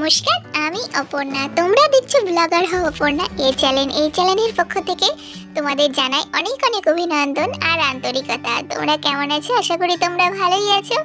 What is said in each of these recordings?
নমস্কার, আমি অপর্ণা। তোমরা দেখছো ব্লগার হও অপর্ণা এই চ্যানেলের পক্ষ থেকে তোমাদের জানাই অনেক অনেক অভিনন্দন আর আন্তরিকতা। তোমরা কেমন আছো? আশা করি তোমরা ভালোই আছো,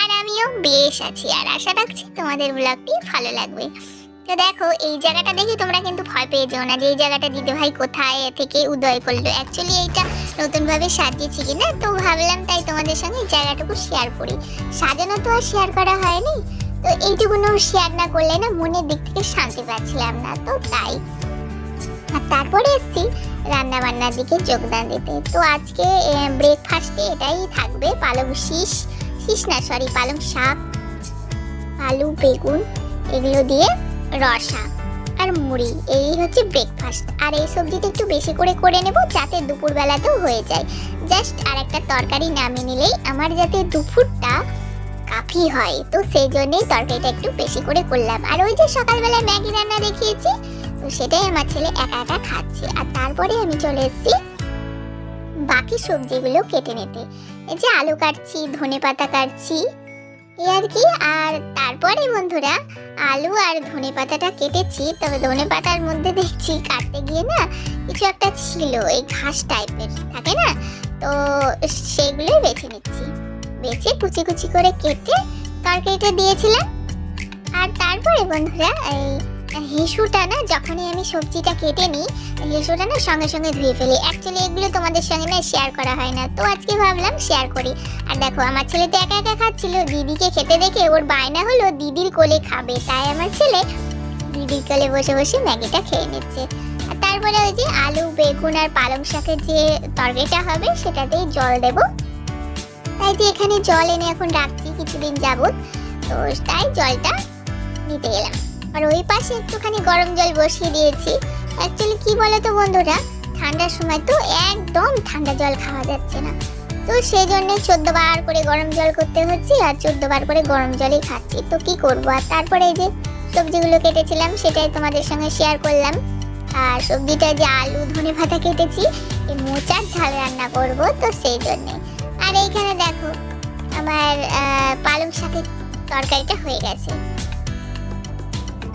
আর আমিও বেশ আছি। আর আশা রাখছি তোমাদের ব্লগটি ভালো লাগবে। তো দেখো, এই জায়গাটা দেখে তোমরা কিন্তু ভয় পেয়ে যেও না যে এই জায়গাটা দিদিভাই কোথায় থেকে উদয় করলো। অ্যাকচুয়ালি এইটা নতুনভাবে সাজিয়েছি কিনা, তো ভাবলাম তাই তোমাদের সঙ্গে এই জায়গাটুকু শেয়ার করি। সাজানো তো আর শেয়ার করা হয়নি, তো এইটুকুনো শেয়ার না করলে না মনের দিক থেকে শান্তি পাচ্ছিলাম না, তো তাই। আর তারপরে এসছি রান্না বান্নার দিকে যোগদান দিতে। তো আজকে ব্রেকফাস্টে এটাই থাকবে, পালং পালং শাক, আলু বেগুন এগুলো দিয়ে রসা আর মুড়ি, এই হচ্ছে ব্রেকফাস্ট। আর এই সবজিটা একটু বেশি করে নেব যাতে দুপুরবেলাতেও হয়ে যায়। জাস্ট আর একটা তরকারি নামিয়ে নিলেই আমার যাতে দুপুরটা কাফি হয়, তো সেই জন্যই তরকারিটা একটু বেশি করে করলাম। আর ওই যে সকালবেলায় ম্যাগি রান্না দেখিয়েছি, তো সেটাই আমার ছেলে একা একা খাচ্ছে। আর তারপরে আমি চলে এসেছি বাকি সবজিগুলো কেটে নিতে। এই যে আলু কাটছি, ধনেপাতা কাটছি, এই আর কি। আর তারপরে বন্ধুরা আলু আর ধনেপাতাটা কেটেছি, তবে ধনেপাতার মধ্যে দেখছি কাটতে গিয়ে না কিছু একটা ছিল, এই ঘাস টাইপের থাকে না, তো সেগুলোই বেছে নিচ্ছি। বেছে কুচি কুচি করে কেটে তরকারিটা দিয়েছিলাম। আর তারপরে বন্ধুরা এই হিসুটা না, যখনই আমি সবজিটা কেটে নিই হিসুটা না সঙ্গে সঙ্গে ধুয়ে ফেলি। অ্যাকচুয়ালি এগুলো তোমাদের সঙ্গে না শেয়ার করা হয় না, তো আজকে ভাবলাম শেয়ার করি। আর দেখো, আমার ছেলে তো একা একা খাচ্ছিল, দিদিকে খেতে দেখে ওর বায়না হলো দিদির কোলে খাবে, তাই আমার ছেলে দিদির কোলে বসে বসে ম্যাগিটা খেয়ে নিচ্ছে। আর তারপরে ওই যে আলু বেগুন আর পালং শাকের যে তরকারিটা হবে সেটাতেই জল দেবো। তাই যে এখানে জল এনে এখন রাখছি কিছুদিন যাবত, তো তাই জলটা নিতে এলাম। আর ওই পাশে একটুখানি গরম জল বসিয়ে দিয়েছি। অ্যাকচুয়ালি কি বলতো বন্ধুরা, ঠান্ডার সময় তো একদম ঠান্ডা জল খাওয়া যাচ্ছে না, তো সেই জন্য 14 বার করে গরম জল করতে হচ্ছে, আর 14 বার করে গরম জলই খাচ্ছি, তো কি করবো। আর তারপরে এই যে সবজিগুলো কেটেছিলাম সেটাই তোমাদের সঙ্গে শেয়ার করলাম। আর সবজিটা যে আলু ধনেপাতা কেটেছি, এই মোচার ঝাল রান্না করব, তো সেই জন্যে। আর এইখানে দেখো আমার পালং শাকের তরকারিটা হয়ে গেছে।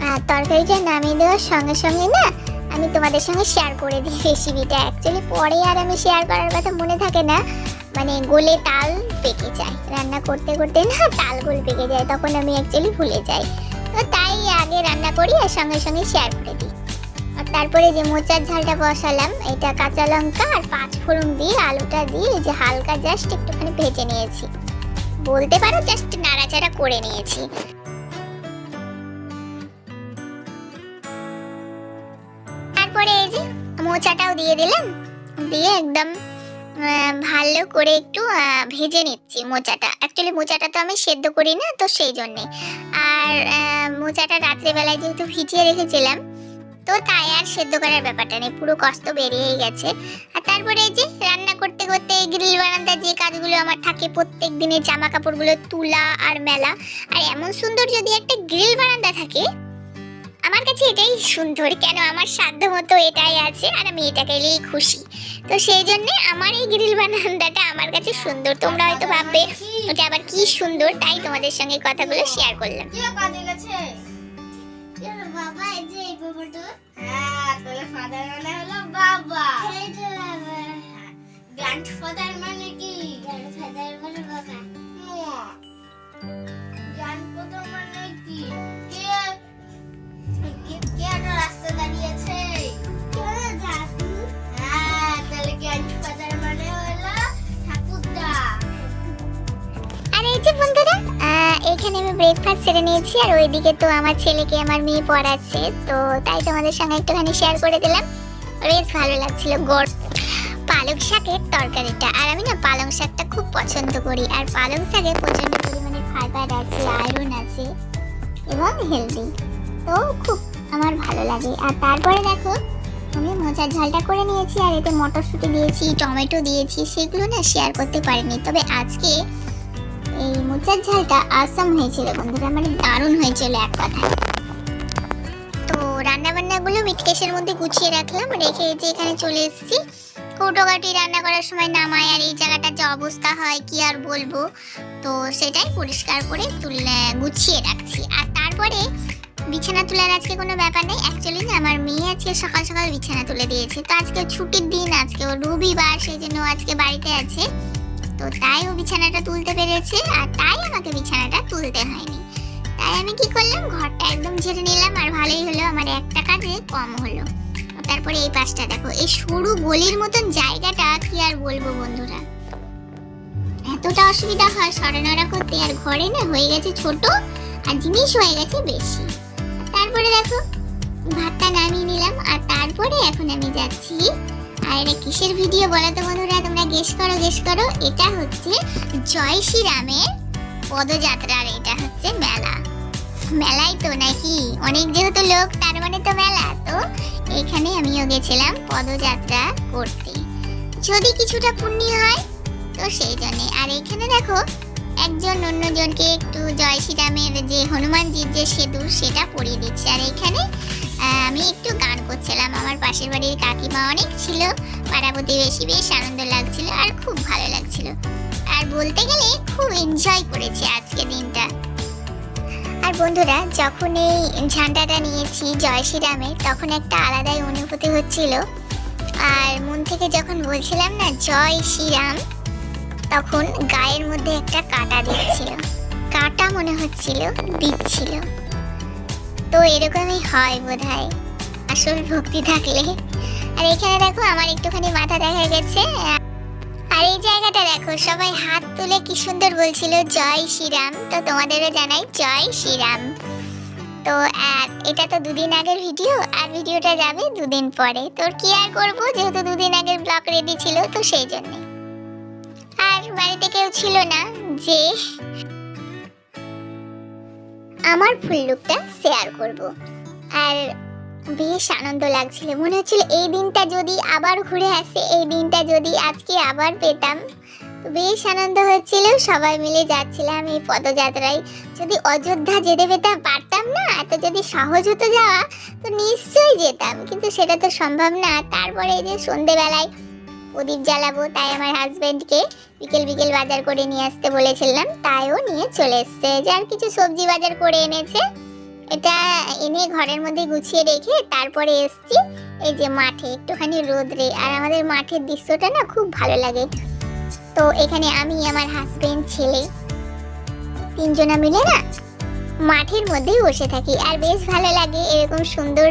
আর তরকারিটা নামিয়ে দেওয়ার সঙ্গে সঙ্গে না আমি তোমাদের সঙ্গে শেয়ার করে দিই রেসিপিটা। অ্যাকচুয়ালি পরে আর আমি শেয়ার করার কথা মনে থাকে না, মানে গোলে তাল পেকে যায়, রান্না করতে করতে না তাল গোল পেকে যায়, তখন আমি অ্যাকচুয়ালি ভুলে যাই, তো তাই আগে রান্না করি আর সঙ্গে সঙ্গে শেয়ার করে দিই। আর তারপরে যে মোচার ঝালটা বসালাম, এটা কাঁচা লঙ্কা আর 5 ফোড়ন দিয়ে আলুটা দিয়ে যে হালকা জাস্ট একটুখানি ভেজে নিয়েছি, বলতে পারো জাস্ট নাড়াচাড়া করে নিয়েছি। তারপরে এই যে মোচাটাও দিয়ে দিলাম, দিয়ে একদম ভালো করে একটু ভেজে নিচ্ছি মোচাটা। অ্যাকচুয়ালি মোচাটা তো আমি সেদ্ধ করি না, তো সেই জন্যে। আর মোচাটা রাত্রেবেলায় যেহেতু ভিজিয়ে রেখেছিলাম, তো তাই আর সেদ্ধ করার ব্যাপারটা নেই, পুরো কষ্ট বেরিয়ে গেছে। আর তারপরে এই যে রান্না করতে করতে গ্রিল বারান্দার যে কাজগুলো আমার থাকে প্রত্যেক দিনের, জামা কাপড়গুলো তুলা আর মেলা। আর এমন সুন্দর যদি একটা গ্রিল বারান্দা থাকে, আমার কাছে এটাই সুন্দর, কেন আমার সাধ্য মতো এটাই আছে আর আমি এটাকে নিয়েই খুশি, তো সেই জন্য আমার এই গ্রিল বারান্দাটা আমার কাছে সুন্দর। তোমরা হয়তো ভাববে ওটা আবার কি সুন্দর, তাই তোমাদের সঙ্গে কথাগুলো শেয়ার করলাম। বাবা এই যে এই বাবাটা, হ্যাঁ তোর ফাদার মানে হলো বাবা, এই যে বাবা, গ্র্যান্ডফাদার মানে কি? গ্র্যান্ডফাদার মানে বাবা, গ্র্যান্ডফাদার মানে কি? কে একটা রাস্তা দাঁড়িয়েছে, দাদু। হ্যাঁ, তাহলে গ্র্যান্ডফাদার মানে হলো ঠাকুরদা। আর এই যে বন্ধুরা এখানে আমি ব্রেকফাস্ট সেরে নিয়েছি, আর ওইদিকে তো আমার ছেলেকে আমার মেয়ে পড়াচ্ছে, তো তাই তোমাদের সঙ্গে একটুখানি শেয়ার করে দিলাম। বেশ ভালো লাগছিল পালং শাকের তরকারিটা। আর আমি না পালং শাকটা খুব পছন্দ করি, আর পালং শাকে প্রচণ্ড পরিমাণে ফাইবার আছে, আয়রন আছে এবং হেলদি, তো খুব আমার ভালো লাগে। আর তারপরে দেখো আমি মোচার ঝালটা করে নিয়েছি, আর এতে মটরশুঁটি দিয়েছি, টমেটো দিয়েছি, সেগুলো না শেয়ার করতে পারিনি। তবে আজকে এই মোচার ঝালটা আসাম হয়েছিল বন্ধুরা, মানে দারুণ হয়েছিল এক কথায়। তো রান্না বান্নাগুলো মিটকেশের মধ্যে গুছিয়ে রাখলাম, রেখে যে এখানে চলে এসেছি। কৌটোকাটি রান্না করার সময় নামায়, আর এই জায়গাটার যে অবস্থা হয় কি আর বলবো, তো সেটাই পরিষ্কার করে তুলে গুছিয়ে রাখছি। আর তারপরে বিছানা তোলার আজকে কোনো ব্যাপার নেই। অ্যাকচুয়ালি না আমার মেয়ে আজকে সকাল সকাল বিছানা তুলে দিয়েছে। তো আজকে ছুটির দিন, আজকে ও রবিবার, সেই জন্য আজকে বাড়িতে আছে। তো তাই ও বিছানাটা তুলতে পেরেছে আর তাই আমাকে বিছানাটা তুলতে হয়নি। তাই আমি কি করলাম, ঘরটা একদম ঝেড়ে নিলাম আর ভালোই হলো, আমার একটা কাজে কম হলো। তারপরে এই পাশটা দেখো, এই সরু গলির মতন জায়গাটা কি আর বলবো বন্ধুরা, এতটা অসুবিধা হয় সরানোরা করতে। আর ঘরে না হয়ে গেছে ছোট আর জিনিস হয়ে গেছে বেশি। তারপরে দেখো ভাতটা নামিয়ে নিলাম আর তারপরে এখন আমি যাচ্ছি। আর এটা কিসের ভিডিও বলো তো বন্ধুরা, তোমরা গেস করো। এটা হচ্ছে জয় শ্রীরামের পদযাত্রার, এটা হচ্ছে মেলাই তো নাকি, অনেক যেহেতু লোক তার মানে তো মেলা। তো এখানে আমিও গেছিলাম পদযাত্রা করতে, যদি কিছুটা পুণ্য হয় তো সেই জন্যে। আর এখানে দেখো একজন অন্যজনকে একটু জয় শ্রীরামের যে হনুমানজির যে সেতু সেটা পরিয়ে দিচ্ছে। আর এখানে আমি একটু গান করছিলাম, আমার পাশের বাড়ির কাকিমা অনেক ছিল, পাড়া প্রতিবেশী, বেশ আনন্দ লাগছিল আর খুব ভালো লাগছিল। আর বলতে গেলে খুব এনজয় করেছি আজকে দিনটা। আর বন্ধুরা যখন এই ঝান্ডাটা নিয়েছি জয় শ্রীরামের, তখন একটা আলাদাই অনুভূতি হচ্ছিল। আর মন থেকে যখন বলছিলাম না জয় শ্রীরাম, তখন গায়ের মধ্যে একটা কাঁটা দিচ্ছিল, কাঁটা মনে হচ্ছিল দিচ্ছিল। তো এরকমই হয় বোধহয় আসল ভক্তি থাকলে। আর এখানে দেখো আমার একটুখানি মাথা দেখা গেছে। আর এই জায়গাটা দেখো, সবাই হাত তুলে কি সুন্দর বলছিল জয় শ্রীরাম। তো তোমাদেরও জানাই জয় শ্রীরাম। তো এটা তো দুদিন আগের ভিডিও, আর ভিডিওটা যাবে দুদিন পরে। তোর কি আর করবো, যেহেতু দুদিন আগের ব্লগ রেডি ছিল তো সেই জন্য। আর বাড়িতে কেউ ছিল না যে আমার ফুল লুকটা শেয়ার করব। আর বেশ আনন্দ লাগছিল, মনে হচ্ছিল এই দিনটা যদি আবার ঘুরে আসে, এই দিনটা যদি আজকে আবার পেতাম। তো বেশ আনন্দ হচ্ছিল, সবাই মিলে যাচ্ছিলাম এই পদযাত্রায়। যদি অযোধ্যা যেতে পারতাম না, এত যদি সহজ হতো যাওয়া, তো নিশ্চয়ই যেতাম, কিন্তু সেটা তো সম্ভব না। তারপরে এই যে সন্ধেবেলায় প্রদীপ জ্বালাবো, তাই আমার হাজবেন্ডকে বিকেল বাজার করে নিয়ে আসতে বলেছিলাম, তাইও নিয়ে চলে এসছে। যার কিছু সবজি বাজার করে এনেছে, এটা এনে ঘরের মধ্যে গুছিয়ে রেখে তারপরে এসছি এই যে মাঠে একটুখানি রোদ্রে। আর আমাদের মাঠের দৃশ্যটা না খুব ভালো লাগে। তো এখানে আমি, আমার হাজবেন্ড, ছেলে, তিনজনা মিলে না মাঠের মধ্যেই বসে থাকি। আর বেশ ভালো লাগে এরকম সুন্দর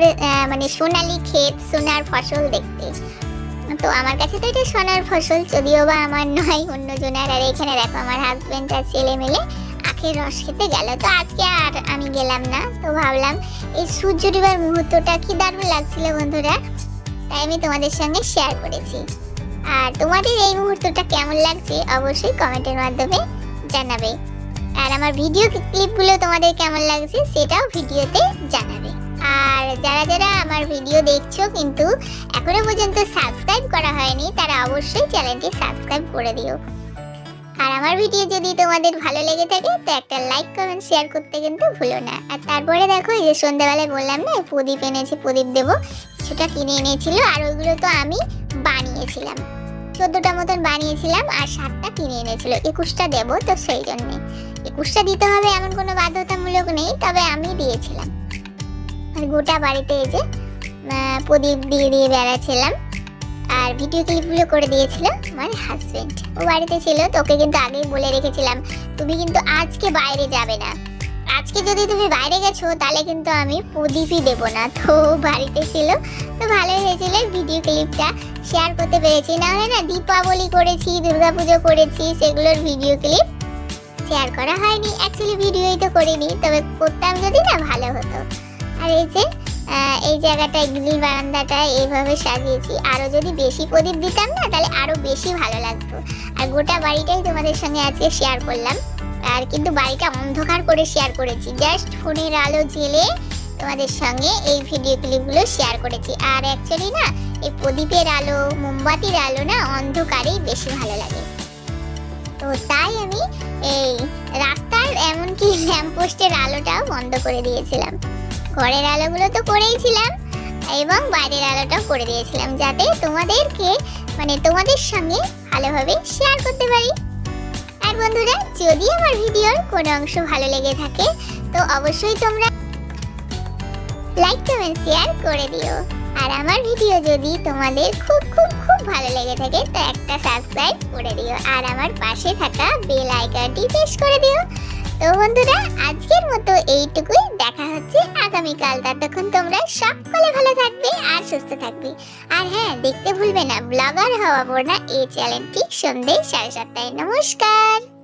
মানে সোনালি ক্ষেত, সোনার ফসল দেখতে। তো আমার কাছে তো এটা সোনার ফসল, যদিও বা আমার নয়, অন্যজনের। আর এখানে দেখো আমার হাজবেন্ড আর ছেলে মিলে আখের রস খেতে গেল। তো আজকে আর আমি গেলাম না, তো ভাবলাম এই সূর্য ডুবার মুহূর্তটা কি দারুণ লাগছিল বন্ধুরা, তাই আমি তোমাদের সঙ্গে শেয়ার করেছি। আর তোমাদের এই মুহূর্তটা কেমন লাগছে অবশ্যই কমেন্টের মাধ্যমে জানাবে। আর আমার ভিডিও ক্লিপগুলো তোমাদের কেমন লাগছে সেটাও ভিডিওতে জানাবে। আর যারা আমার ভিডিও দেখছো কিন্তু এখনো পর্যন্ত সাবস্ক্রাইব করা হয়নি, তারা অবশ্যই চ্যানেলটি সাবস্ক্রাইব করে দিও। আর আমার ভিডিও যদি তোমাদের ভালো লেগে থাকে তো একটা লাইক, কমেন্ট, শেয়ার করতে কিন্তু ভুলো না। আর তারপরে দেখো এই যে সন্ধ্যাবেলায় বললাম না প্রদীপ এনেছি, প্রদীপ দেবো, কিছুটা কিনে এনেছিল। আর ওইগুলো তো আমি বানিয়েছিলাম, 14টা মতন বানিয়েছিলাম আর 7টা কিনে এনেছিল। 21টা দেবো, তো সেই জন্যে 21টা দিতে হবে এমন কোনো বাধ্যতামূলক নেই, তবে আমি দিয়েছিলাম। আর গোটা বাড়িতে এই যে প্রদীপ দিয়ে বেড়াচ্ছিলাম। আর ভিডিও ক্লিপগুলো করে দিয়েছিল আমার হাজবেন্ড, ও বাড়িতে ছিল। তো ওকে কিন্তু আগেই বলে রেখেছিলাম তুমি কিন্তু আজকে বাইরে যাবে না, আজকে যদি তুমি বাইরে গেছো তাহলে কিন্তু আমি প্রদীপই দেবো না। তো বাড়িতে ছিল, তো ভালোই হয়েছিল ভিডিও ক্লিপটা শেয়ার করতে পেরেছি। না হলে না দীপাবলি করেছি, দুর্গাপুজো করেছি, সেগুলোর ভিডিও ক্লিপ শেয়ার করা হয়নি। অ্যাকচুয়ালি ভিডিওই তো করিনি, তবে করতাম যদি না ভালো হতো। আর এই যে এই জায়গাটা গ্রিল বারান্দাটা এইভাবে সাজিয়েছি। আরও যদি বেশি প্রদীপ দিতাম না তাহলে আরও বেশি ভালো লাগতো। আর গোটা বাড়িটাই তোমাদের সঙ্গে আজকে শেয়ার করলাম। আর কিন্তু বাড়িটা অন্ধকার করে শেয়ার করেছি, জাস্ট ফোনের আলো জ্বেলে তোমাদের সঙ্গে এই ভিডিও ক্লিপগুলো শেয়ার করেছি। আর অ্যাকচুয়ালি না এই প্রদীপের আলো, মোমবাতির আলো না অন্ধকারেই বেশি ভালো লাগে। তো তাই আমি এই রাস্তার এমনকি ল্যাম্পপোস্টের আলোটাও বন্ধ করে দিয়েছিলাম। ঘরের আলোগুলো তো করেইছিলাম এবং বাইরের আলোটাও করে দিয়েছিলাম, যাতে তোমাদেরকে মানে তোমাদের সঙ্গে ভালোভাবে শেয়ার করতে পারি। আর বন্ধুরা যদি আমার ভিডিওর কোনো অংশ ভালো লেগে থাকে তো অবশ্যই তোমরা লাইক কমেন্ট শেয়ার করে দিও। আর আমার ভিডিও যদি তোমাদের খুব খুব খুব ভালো লেগে থাকে তো একটা সাবস্ক্রাইব করে দিও আর আমার পাশে থাকা বেল আইকনটি প্রেস করে দিও। তো বন্ধুরা, আজকের মতো এইটুকুই, দেখা হচ্ছে আগামীকাল। ততক্ষণ তোমরা সকলে ভালো থাকবে আর সুস্থ থাকবে। আর হ্যাঁ, দেখতে ভুলবে না ব্লগার হওয়া পড়না এই চ্যানেলটি সন্ধ্যে 7:30টায়। নমস্কার।